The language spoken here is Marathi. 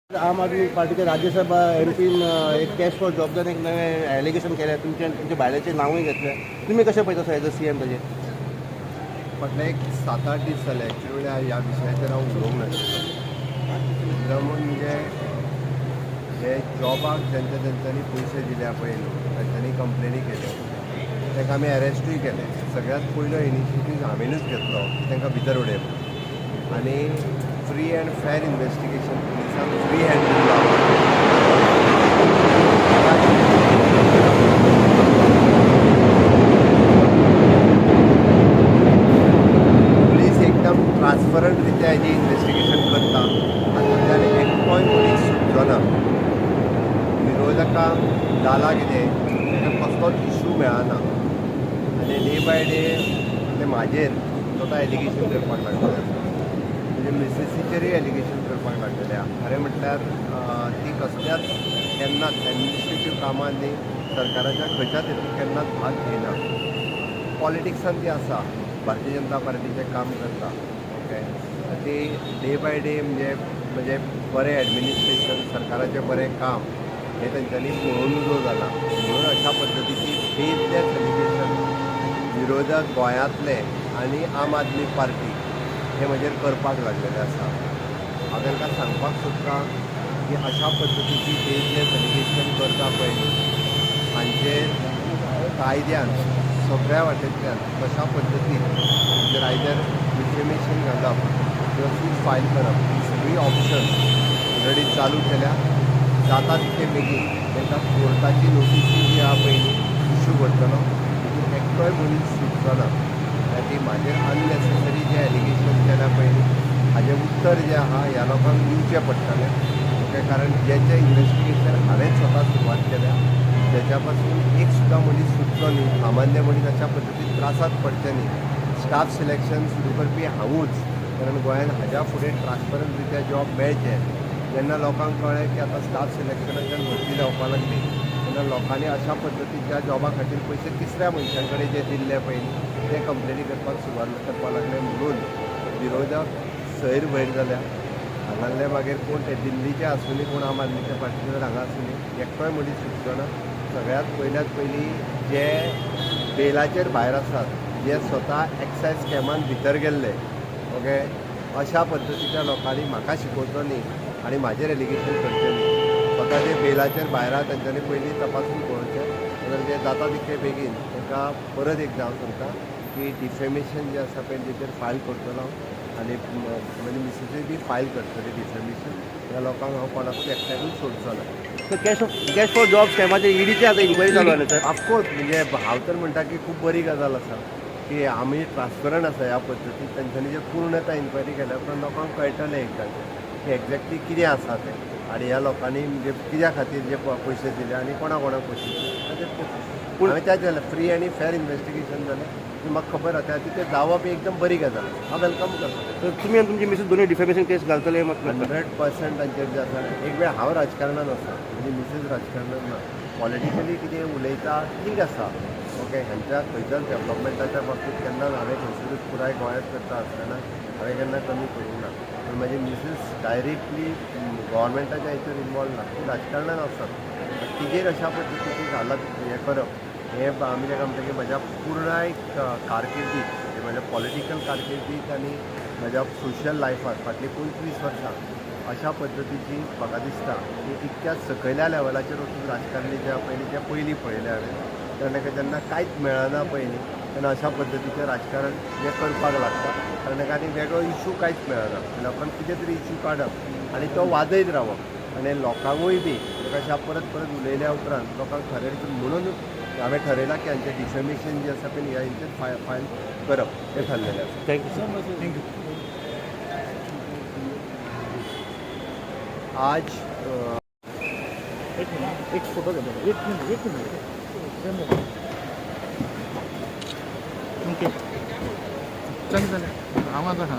आम आदमी पार्टीचे राज्यसभा MP एक कॅश फॉर जॉबचं एक नवें एलिगेशन केलें तुमच्या भायल्याचें नांवूय घेतलें. तुमी कशें पळयता सर एज अ CM ताजेर? फाटले एक 7-8 दीस जाले एक्चुअली ह्या विशयाचेर हांव उलोवंक नाशिल्लो. म्हणजे हे जॉबाक जेंच्यांनी पयशे दिल्या पळय न्हू तांच्यांनी कंप्लेनी केल्यो, तांकां आमी अरेस्टूय केले. सगळ्यांत पयलो इनिशिएटीव हांवेनूच घेतलो की तांकां भितर उडयप आनी फ्री एंड फेर इन्वेस्टिगेशन पुलिसांक फ्री हँड दिलो. पुलीस एकदम ट्रान्सपरंट रित्या हेजी इन्वेस्टिगेशन करता आनी तांच्यानी एकूय मनीस सुटलो ना. विरोधकांक जाला कितें तांकां कसलोच इशू मेळना आनी डे बाय डे ते म्हाजेर स्वता एलिगेशन करपाक लागलेले आसा. म्हणजे मिसेसीचेरय एलिगेशन करपाक लागलेले आहा. खरें म्हटल्यार ती कसल्याच केन्नाच एडमिनिस्ट्रेटीव कामांनी सरकाराच्या खंयच्याच हेतून केन्नाच भाग घेयना. पॉलिटिक्सान ती आसा, भारतीय जनता पार्टीचें काम करता. ओके, ती डे बाय डे म्हणजे बरें एडमिनिस्ट्रेशन, सरकाराचें बरें काम हें तेंच्यांनी पळोवन उजो जाला. म्हणून अशा पद्दतीची बेजलेस एलिगेशन विरोधक गोंयांतले आनी आम आदमी पार्टी हे म्हजेर करपाक लागलेले आसा. हांव तांकां सांगपाक सोदतां की अशा पद्दतीची बेजलेस एलिगेशन करता पळय हांचेर कायद्यान सगळ्या वाटेंतल्यान कशा पद्दतीन जर आयदर डिफेमेशन घालप किंवा सूट फायल करप ही सगळी ऑप्शन ऑलरेडी चालू केल्या. जाता तितके बेगीन तांकां कोर्टाची नोटीसी जी आहा पयली इशू करतलो. तितून एकटोय मनीस सुटचो ना. ती म्हाजेर अननेसेसरी जे एलिगेशन केल्या पयली हाजें उत्तर जें आहा ह्या लोकांक दिवचें पडटलें. ओके, कारण जें इन्वेस्टिगेशन हांवें स्वता सुरवात केल्या तेच्या पासून एक सुद्दां मनीस सुटलो न्ही. सामान्य मनीस अशा पद्दतीन त्रासात पडचे न्ही. स्टाफ सिलेक्शन सुरू करपी हांवूच, कारण गोंयांत हाज्या फुडें ट्रान्सपरंट रित्या जॉब मेळचे. जेन्ना लोकांक कळ्ळें की आतां स्टाफ सिलेक्शनाच्यान भरती जावपाक लागली तेन्ना लोकांनी अशा पद्दतीच्या जॉबा खातीर पयशे तिसऱ्या मनशां कडेन जे दिल्ले पयलीं ते कंप्लेनी करपाक सुरवात करपाक लागले. म्हणून विरोधक सैर भैर जाल्या. हांगासले मागीर कोण ते दिल्लीचे आसुनी कोण आम आदमीच्या पार्टीचे हांगा आसुनी एकटोय मनीस सुटचो ना. सगळ्यांत पयलीं जे बेलाचेर भायर आसात, जे स्वता एक्सायज स्कॅमान भितर गेल्ले, ओके, अशा पद्दतीच्या लोकांनी म्हाका शिकोवचो न्ही आनी म्हाजेर एलिगेशन करचें न्ही. स्वता जे बेलाचेर भायर आहा तांच्यांनी पयलीं तपासून पळोवचें. जाल्यार जे जाता तितके बेगीन तांकां परत एकदां हांव सांगता की डिफेमेशन जें आसा पळय तेचेर फायल करतलो आनी म्हणजे मिसेसीय बी फायल करतली डिफेमेशन. ह्या लोकांक हांव कोणाकूच एकट्याकूच सोडचो ना. कॅश फॉर जॉब स्कॅमाचेर EDची आतां इन्क्वायरी चालू आसा सर. ऑफकोर्स म्हणजे हांव तर म्हणटा की खूब बरी गजाल आसा की आमी ट्रान्सपरंट आसा ह्या पद्दतीन. तांच्यांनी जे पूर्णता इन्क्वायरी केल्या उपरांत लोकांक कळटलें एकदां की एक्झॅक्टली कितें आसा तें आनी ह्या लोकांनी म्हणजे कित्या खातीर जे पयशे दिले आनी कोणा कोणाक पयशे दिले. हांवें त्याच जालें फ्री आनी फेर इन्वेस्टिगेशन जालें की म्हाका खबर आसा ते जावप ही एकदम बरी गजाल. हांव वेलकम करता. तर तुमी आनी तुमची मिसेस दोनूय डिफेमेशन केस घालतले? 100% तांचेर जे आसा. एक वेळ हांव राजकारणान आसा, म्हणजे मिसेस राजकारणान ना. पॉलिटिकली कितें उलयता ठीक आसा. ओके, हांच्या खंयच्याच डेवलपमेंटाच्या बाबतींत केन्नाच हांवें खंयसरूच पुराय गोंयांत करता आसतना हांवें केन्ना कमी करूंक ना. पूण म्हाजी मिसेस डायरेक्टली गव्हर्मेंटाच्या हेचेर इनवॉल्व ना. ती राजकारणान आसा. तिजेर अशा पद्दतीची घालत हें करप हें आमी ताका म्हणटा की म्हज्या पुराय कारकिर्दीत म्हणजे म्हज्या पॉलिटिकल कारकिर्दीत आनी म्हज्या सोशल लायफांत फाटलीं 25 वर्सां अशा पद्दतीची म्हाका दिसता की इतक्या सकयल्या लेवलाचेर वचून राजकारणी जे पयलीं ते पयलीं पळयले हांवें. ताका जेन्ना कांयच मेळना पयलीं तेन्ना अशा पद्दतीचें राजकारण जें करपाक लागता. कारण ताका आनी वेगळो इशू कांयच मेळना. लोकांक कितें तरी इशू काडप आनी तो वादयत रावप आनी लोकांकूय बी अशा परत उलयल्या उपरांत लोकांक खरें म्हणून हांवें थारयलां की हांचें डिफेमेशन जें आसा पळय ह्या हांचेर फायल करप हें थारलेलें आसा. Thank you so much. थँक्यू. आज एक फोटो घेतो. एक मिनिट. ओके, चल आवाज आहा.